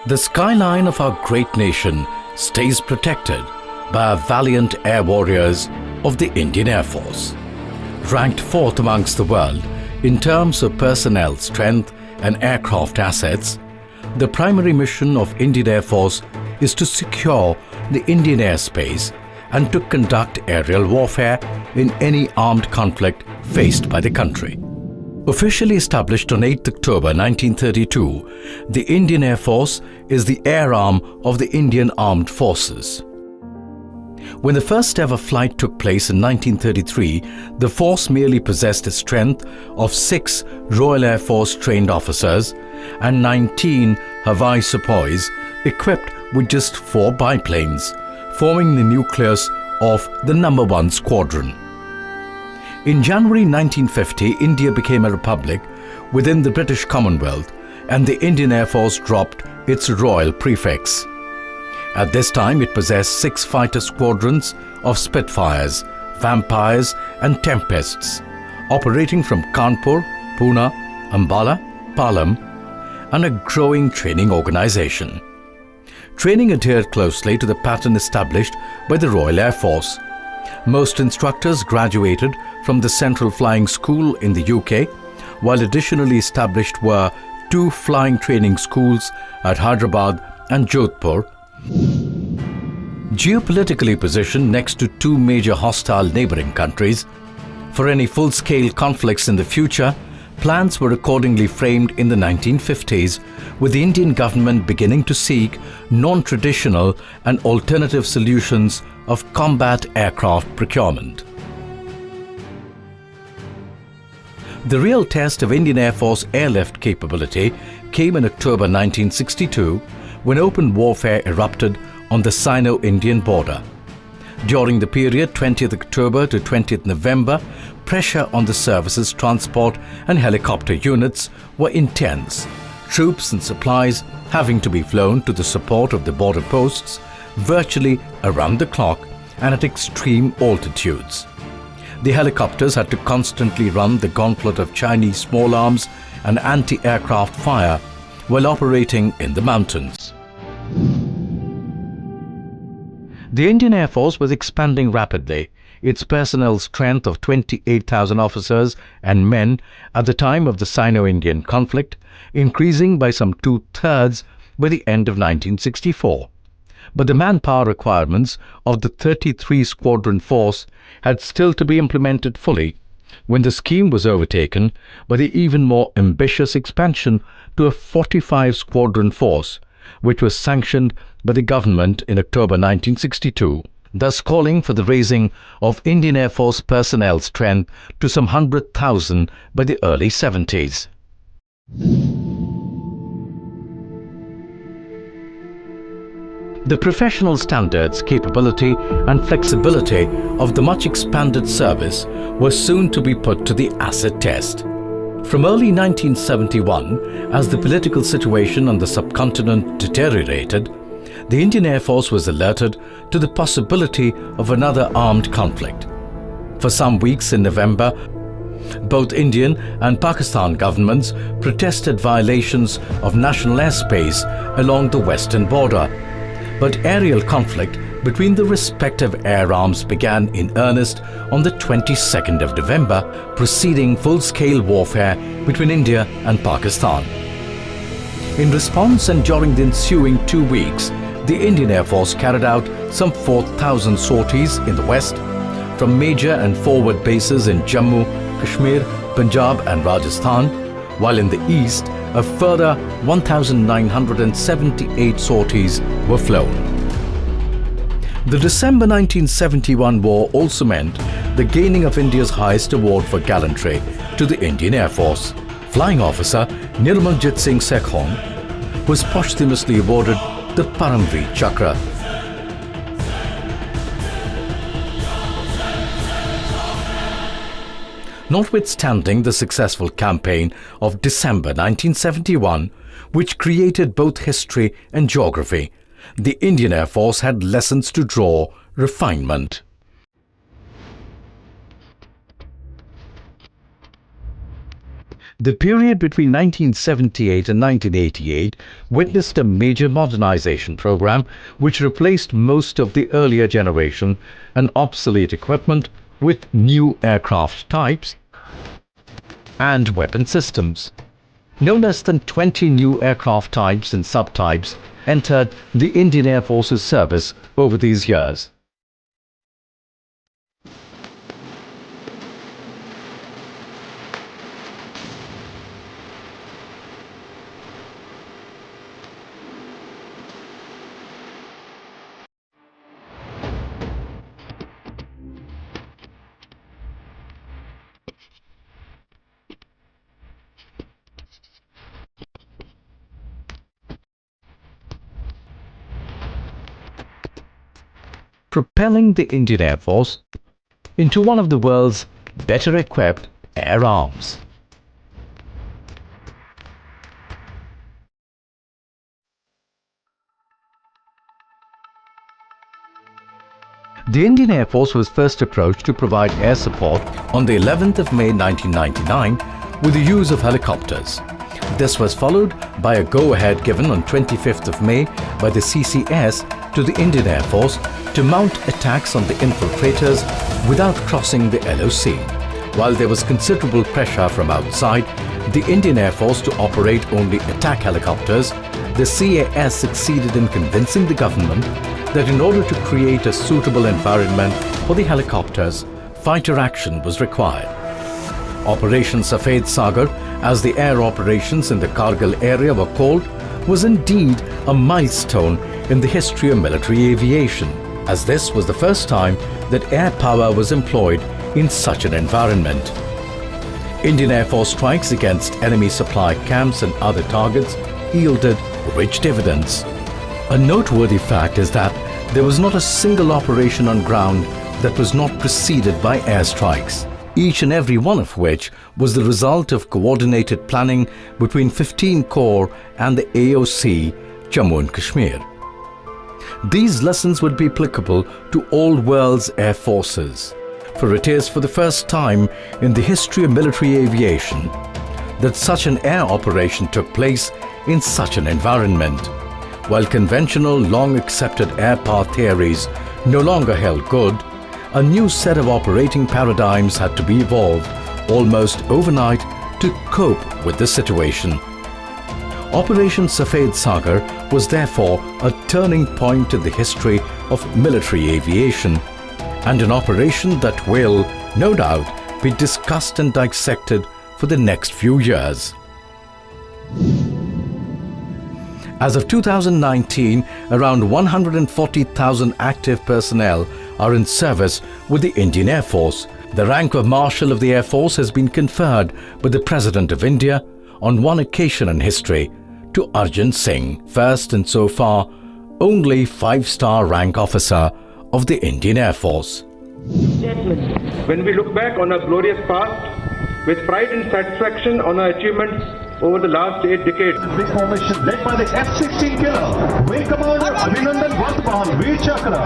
The skyline of our great nation stays protected by our valiant air warriors of the Indian Air Force. Ranked fourth amongst the world in terms of personnel strength and aircraft assets, the primary mission of Indian Air Force is to secure the Indian airspace and to conduct aerial warfare in any armed conflict faced by the country. Officially established on 8 October 1932, the Indian Air Force is the air arm of the Indian Armed Forces. When the first ever flight took place in 1933, the force merely possessed a strength of 6 Royal Air Force trained officers and 19 Havai Sepoys equipped with just 4 biplanes, forming the nucleus of the No.1 Squadron. In January 1950, India became a republic within the British Commonwealth and the Indian Air Force dropped its royal prefix. At this time, it possessed 6 fighter squadrons of Spitfires, Vampires and Tempests, operating from Kanpur, Pune, Ambala, Palam, and a growing training organization. Training adhered closely to the pattern established by the Royal Air Force. Most instructors graduated from the Central Flying School in the UK, while additionally established were 2 flying training schools at Hyderabad and Jodhpur. Geopolitically positioned next to 2 major hostile neighbouring countries, for any full-scale conflicts in the future, plans were accordingly framed in the 1950s, with the Indian government beginning to seek non-traditional and alternative solutions of combat aircraft procurement. The real test of Indian Air Force airlift capability came in October 1962 when open warfare erupted on the Sino-Indian border. During the period 20th October to 20th November, pressure on the service's transport and helicopter units were intense, troops and supplies having to be flown to the support of the border posts virtually around the clock and at extreme altitudes. The helicopters had to constantly run the gauntlet of Chinese small arms and anti-aircraft fire while operating in the mountains. The Indian Air Force was expanding rapidly, its personnel strength of 28,000 officers and men at the time of the Sino-Indian conflict, increasing by some 2/3 by the end of 1964. But the manpower requirements of the 33 squadron force had still to be implemented fully when the scheme was overtaken by the even more ambitious expansion to a 45 squadron force, which was sanctioned by the government in October 1962, thus calling for the raising of Indian Air Force personnel strength to some 100,000 by the early 70s. The professional standards, capability and flexibility of the much expanded service were soon to be put to the acid test. From early 1971, as the political situation on the subcontinent deteriorated, the Indian Air Force was alerted to the possibility of another armed conflict. For some weeks in November, both Indian and Pakistan governments protested violations of national airspace along the western border. But aerial conflict between the respective air arms began in earnest on the 22nd of November, preceding full-scale warfare between India and Pakistan. In response and during the ensuing 2 weeks, the Indian Air Force carried out some 4,000 sorties in the west, from major and forward bases in Jammu, Kashmir, Punjab and Rajasthan, while in the east, a further 1,978 sorties were flown. The December 1971 war also meant the gaining of India's highest award for gallantry to the Indian Air Force. Flying officer Nirmaljit Singh Sekhon was posthumously awarded the Paramveer Chakra. Notwithstanding the successful campaign of December 1971, which created both history and geography, the Indian Air Force had lessons to draw, refinement. The period between 1978 and 1988 witnessed a major modernization program which replaced most of the earlier generation and obsolete equipment with new aircraft types and weapon systems. No less than 20 new aircraft types and subtypes entered the Indian Air Force's service over these years. Propelling the Indian Air Force into one of the world's better equipped air arms. The Indian Air Force was first approached to provide air support on the 11th of May 1999 with the use of helicopters. This was followed by a go-ahead given on 25th of May by the CCS to the Indian Air Force to mount attacks on the infiltrators without crossing the LOC. While there was considerable pressure from outside the Indian Air Force to operate only attack helicopters, the CAS succeeded in convincing the government that in order to create a suitable environment for the helicopters, fighter action was required. Operation Safed Sagar, as the air operations in the Kargil area were called, was indeed a milestone in the history of military aviation, as this was the first time that air power was employed in such an environment. Indian Air Force strikes against enemy supply camps and other targets yielded rich dividends. A noteworthy fact is that there was not a single operation on ground that was not preceded by airstrikes, each and every one of which was the result of coordinated planning between 15 Corps and the AOC, Jammu and Kashmir. These lessons would be applicable to all world's air forces, for it is for the first time in the history of military aviation that such an air operation took place in such an environment. While conventional, long-accepted air power theories no longer held good, a new set of operating paradigms had to be evolved almost overnight to cope with the situation. Operation Safed Sagar was therefore a turning point in the history of military aviation, and an operation that will, no doubt, be discussed and dissected for the next few years. As of 2019, around 140,000 active personnel are in service with the Indian Air Force. The rank of Marshal of the Air Force has been conferred by the President of India on one occasion in history to Arjun Singh, first and so far only 5-star rank officer of the Indian Air Force. When we look back on our glorious past with pride and satisfaction on our achievements over the last 8 decades. Big formation led by the F-16 killer, Wing Commander Abhinandan Vardhaman, Veer Chakra.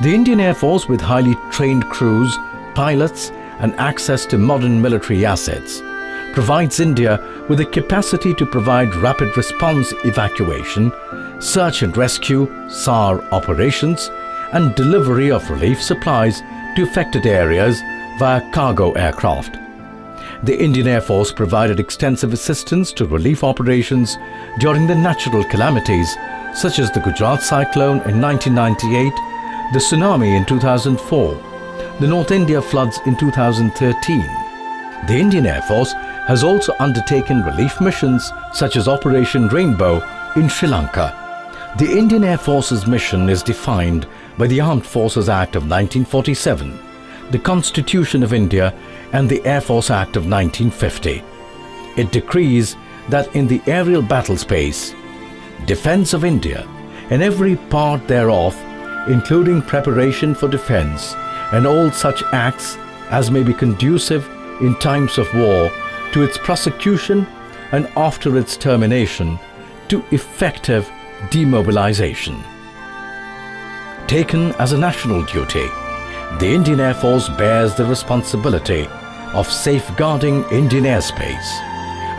The Indian Air Force, with highly trained crews, pilots and access to modern military assets, provides India with the capacity to provide rapid response evacuation, search and rescue, SAR operations and delivery of relief supplies to affected areas via cargo aircraft. The Indian Air Force provided extensive assistance to relief operations during the natural calamities such as the Gujarat cyclone in 1998, the tsunami in 2004, the North India floods in 2013. The Indian Air Force has also undertaken relief missions such as Operation Rainbow in Sri Lanka. The Indian Air Force's mission is defined by the Armed Forces Act of 1947, the Constitution of India and the Air Force Act of 1950. It decrees that in the aerial battle space, defense of India and every part thereof, including preparation for defense and all such acts as may be conducive in times of war to its prosecution and after its termination, to effective demobilization. Taken as a national duty, the Indian Air Force bears the responsibility of safeguarding Indian airspace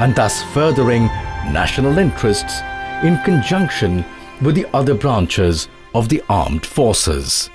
and thus furthering national interests in conjunction with the other branches of the armed forces.